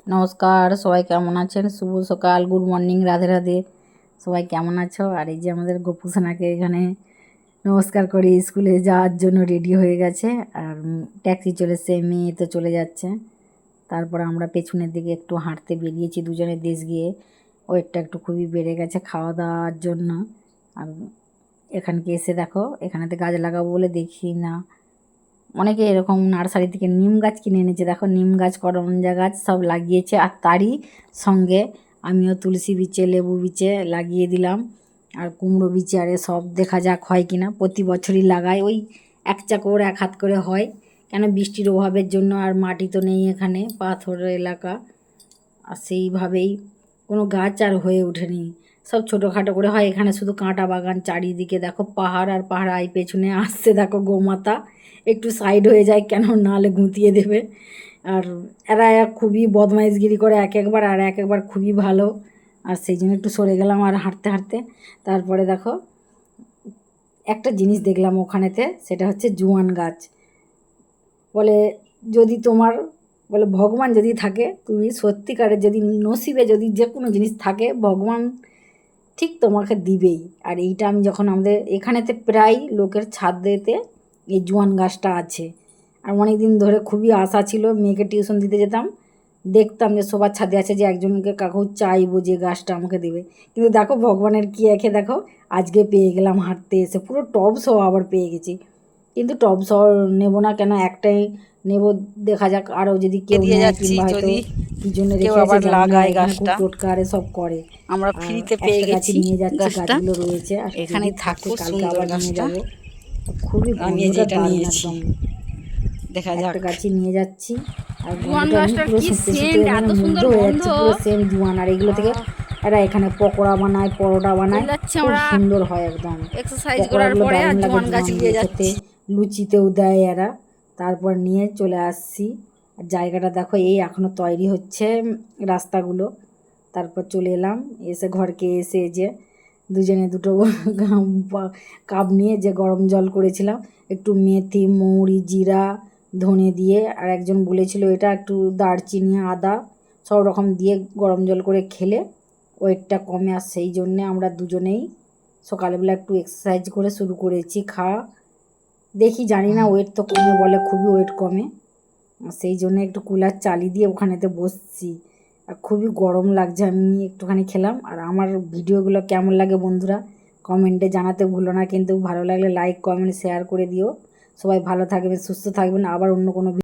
নমস্কার, সবাই কেমন আছেন? শুভ সকাল, গুড মর্নিং, রাধে রাধে। সবাই কেমন আছো? আর এই যে আমাদের গোপুসোনাকে এখানে নমস্কার করে স্কুলে যাওয়ার জন্য রেডি হয়ে গেছে। আর ট্যাক্সি চলে এসছে, মেয়ে তো চলে যাচ্ছে। তারপর আমরা পেছনের দিকে একটু হাঁটতে বেরিয়েছি দুজনের দেশ গিয়ে। ওয়েটটা একটু খুবই বেড়ে গেছে খাওয়া দাওয়ার জন্য। আর এখানকে এসে দেখো, এখানেতে গাছ লাগাবো বলে দেখি না অনেকে এরকম নার্সারি থেকে নিম গাছ কিনে এনেছে। দেখো, নিম গাছ, করমঞ্জা গাছ সব লাগিয়েছে। আর তারই সঙ্গে আমিও তুলসী বিচে, লেবু বিচে লাগিয়ে দিলাম। আর কুমড়ো বিচে, আরে সব দেখা যাক হয় কি না। প্রতি বছরই লাগাই, ওই এক চাকর এক হাত করে হয়। কেন, বৃষ্টির অভাবের জন্য। আর মাটি তো নেই এখানে, পাথর এলাকা। আর সেইভাবেই কোনো গাছ আর হয়ে ওঠেনি, সব ছোটোখাটো করে হয়। এখানে শুধু কাঁটা বাগান, চারিদিকে দেখো পাহাড় আর পাহাড়। আই পেছনে আসছে দেখো গোমাতা, একটু সাইড হয়ে যায় কেন, নাহলে গুঁতিয়ে দেবে। আর এরা খুবই বদমাইশগিরি করে এক একবার, আর এক একবার খুবই ভালো। আর সেই জন্য একটু সরে গেলাম। আর হাঁটতে হাঁটতে তারপরে দেখো একটা জিনিস দেখলাম ওখানেতে, সেটা হচ্ছে জুয়ান গাছ। বলে যদি তোমার, বলে ভগবান যদি থাকে, তুমি সত্যিকারের যদি নসিবে যদি যে কোনো জিনিস থাকে, ভগবান ঠিক তোমাকে দিবেই। আর এইটা আমি যখন আমাদের এখানেতে প্রায় লোকের ছাদেতে এই জোয়ান গাছটা আছে। আর অনেক দিন ধরে খুবই আশা ছিল, মেয়েকে টিউশন দিতে যেতাম, দেখতাম যে সবার ছাদে আছে, যে একজনকে কাকু চাইবো যে গাছটা আমাকে দেবে। কিন্তু দেখো ভগবানের কি একে, দেখো আজকে পেয়ে গেলাম হাঁটতে এসে, পুরো টব সহ আবার পেয়ে গেছি। কিন্তু টব সহ নেবো না, কেন একটাই নেব, দেখা যাক আরও যদি কেউ দিয়ে নেয়, যাচ্ছি কিংবা হয়তো যদি কি জন্য কেউ রেখে আছে আবার জানি না। লাগায় এখানে খুব গাছটা। টোটকা আরে সব করে। আমরা আর ফ্রিতে পেয়ে একটা গাছই গেছি নিয়ে যাচ্ছি, গাছটা, গাছগুলো রয়েছে আর যদি এখানেই থাকে থাকুক কালকে সুন্দর আবার নিয়ে গাছটা। যাব। খুবই আমি এই যে গন্ধটা এটা দারুণ নিয়েছি, একদম। দেখা একটা যাক। গাছই নিয়ে যাচ্ছি। আর জোয়ান গন্ধটা এমনি গাছটার পুরো কি শুঁকতে শুঁকতে সেন্ট, যেন এত মুগ্ধ সুন্দর হয়ে গন্ধ। যাচ্ছি, পুরো সেম জুয়ান। আর এগুলো থেকে এরা এখানে পকোড়া বানায়, পরোটা বানায়, চলে যাচ্ছি খুব আমরা সুন্দর হয় একদম। এক্সারসাইজ করার পকোড়াগুলো পরে, আর দারুণ লাগে জোয়ান গাছ জুয়ান নিয়ে দিয়ে খেতে, যাচ্ছি। লুচিতেও দেয় এরা। তারপর নিয়ে চলে আসছি। আর জায়গাটা দেখো, এই এখনও তৈরি হচ্ছে রাস্তাগুলো। তারপর চলে এলাম, এসে ঘরকে এসে যে দুজনে দুটো কাপ নিয়ে যে গরম জল করেছিলাম, একটু মেথি, মৌরি, জিরা, ধনে দিয়ে, আর একজন বলেছিল এটা একটু দারচিনি, আদা সব রকম দিয়ে গরম জল করে খেলে ওয়েটটা কমে। আর সেই জন্যে আমরা দুজনেই সকালবেলা একটু এক্সারসাইজ করে শুরু করেছি খাওয়া। দেখি, জানি না, ওয়েট তো কমে, বলে খুবই ওয়েট কমে। সেই জন্য একটু কুলার চালিয়ে দিয়ে ওখানেতে বসছি। আর খুবই গরম লাগছে, আমি একটুখানি খেলাম। আর আমার ভিডিওগুলো কেমন লাগে বন্ধুরা কমেন্টে জানাতে ভুলো না, কিন্তু ভালো লাগলে লাইক, কমেন্ট, শেয়ার করে দিও। সবাই ভালো থাকবেন, সুস্থ থাকবেন। আবার অন্য কোনো